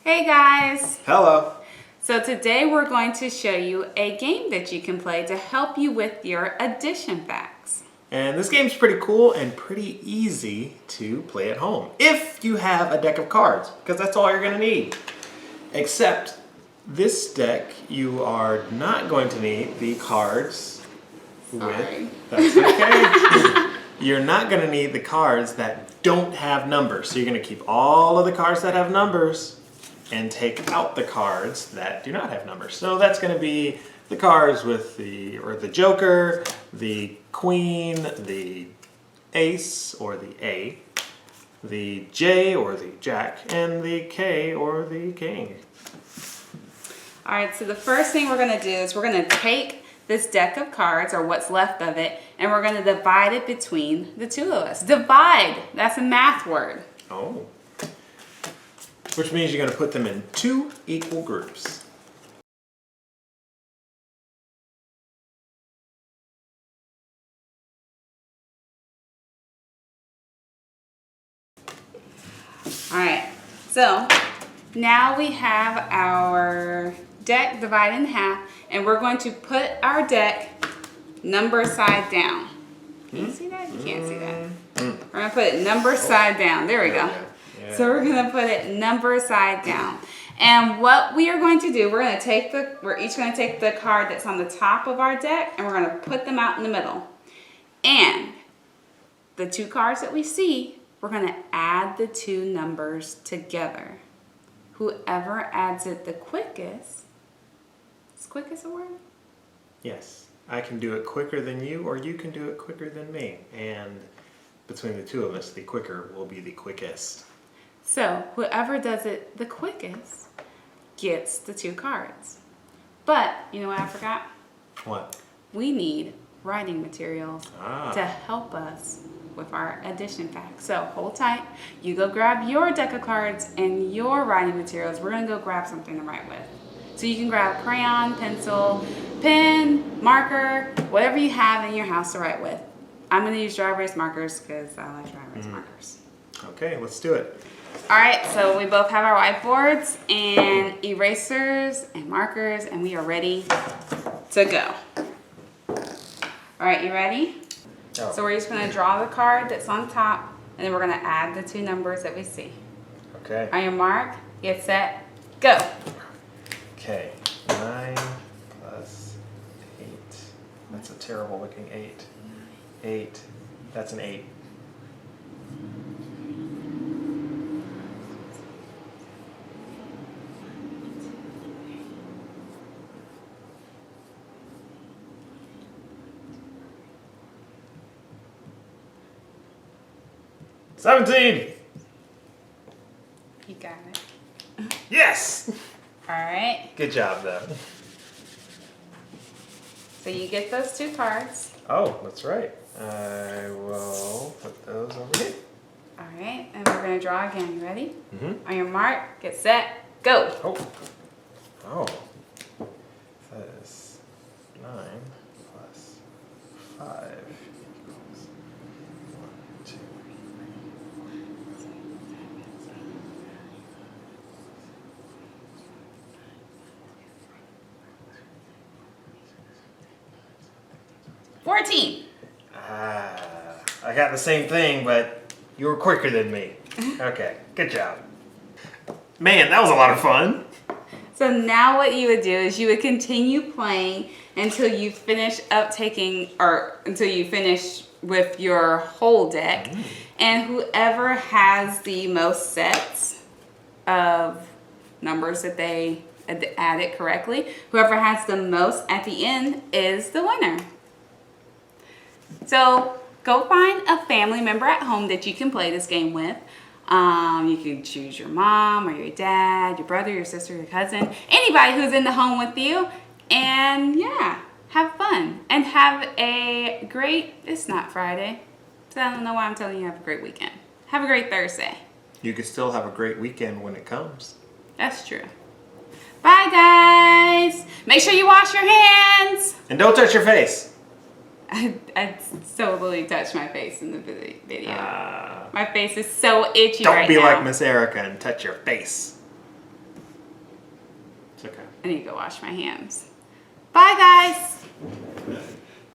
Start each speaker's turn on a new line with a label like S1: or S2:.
S1: Hey guys!
S2: Hello.
S1: So today we're going to show you a game that you can play to help you with your addition facts.
S2: And this game's pretty cool and pretty easy to play at home if you have a deck of cards, because that's all you're going to need. Except this deck, you are not going to need the cards
S1: Sorry.
S2: That's okay. You're not going to need the cards that don't have numbers. So you're going to keep all of the cards that have numbers and take out the cards that do not have numbers. So that's going to be the cards with the Joker, the Queen, the Ace or the A, the J or the Jack, and the K or the King.
S1: All right, so the first thing we're going to do is we're going to take this deck of cards, or what's left of it, and we're going to divide it between the two of us. Divide, that's a math word.
S2: Oh. Which means you're going to put them in two equal groups.
S1: All right, so now we have our deck divided in half, and we're going to put our deck number side down. Can you see that? You can't see that. We're going to put it number side down. There we go.
S2: Yeah.
S1: So we're going to put it number side down. And what we are going to do, we're each going to take the card that's on the top of our deck, and we're going to put them out in the middle. And the two cards that we see, we're going to add the two numbers together. Whoever adds it the quickest, is quickest a word?
S2: Yes. I can do it quicker than you, or you can do it quicker than me. And between the two of us, the quicker will be the quickest.
S1: So whoever does it the quickest gets the two cards. But you know what I forgot?
S2: What?
S1: We need writing materials to help us with our addition facts. So hold tight. You go grab your deck of cards and your writing materials. We're going to go grab something to write with. So you can grab crayon, pencil, pen, marker, whatever you have in your house to write with. I'm going to use dry erase markers because I like dry erase markers.
S2: Okay, let's do it.
S1: All right, so we both have our whiteboards and erasers and markers, and we are ready to go. All right, you ready?
S2: Oh.
S1: So we're just going to draw the card that's on top, and then we're going to add the two numbers that we see.
S2: Okay.
S1: On your mark, get set, go.
S2: Okay. 9 plus 8. That's a terrible looking 8. 8. That's an 8. $17.
S1: You got it.
S2: Yes.
S1: All right,
S2: Good job, though.
S1: so you get those two cards.
S2: Oh, that's right. I will put those over here.
S1: All right, and we're going to draw again. You ready?
S2: Mm-hmm.
S1: On your mark, get set, go.
S2: Oh. Oh. That is 9 plus 5 equals 1, 2,
S1: 14.
S2: I got the same thing, but you were quicker than me. Okay, good job. Man, that was a lot of fun.
S1: So now what you would do is you would continue playing until you finish until you finish with your whole deck. And whoever has the most sets of numbers that they added correctly, whoever has the most at the end is the winner. So go find a family member at home that you can play this game with. You can choose your mom or your dad, your brother, your sister, your cousin, anybody who's in the home with you. And yeah, have fun and have a great, it's not Friday, so I don't know why I'm telling you have a great weekend. Have a great Thursday.
S2: You can still have a great weekend when it comes.
S1: That's true. Bye guys. Make sure you wash your hands.
S2: And don't touch your face.
S1: I so literally touched my face in the video. My face is so itchy
S2: Don't
S1: right
S2: be
S1: now.
S2: like Miss Erica and touch your face. It's okay.
S1: I need to go wash my hands. Bye, guys.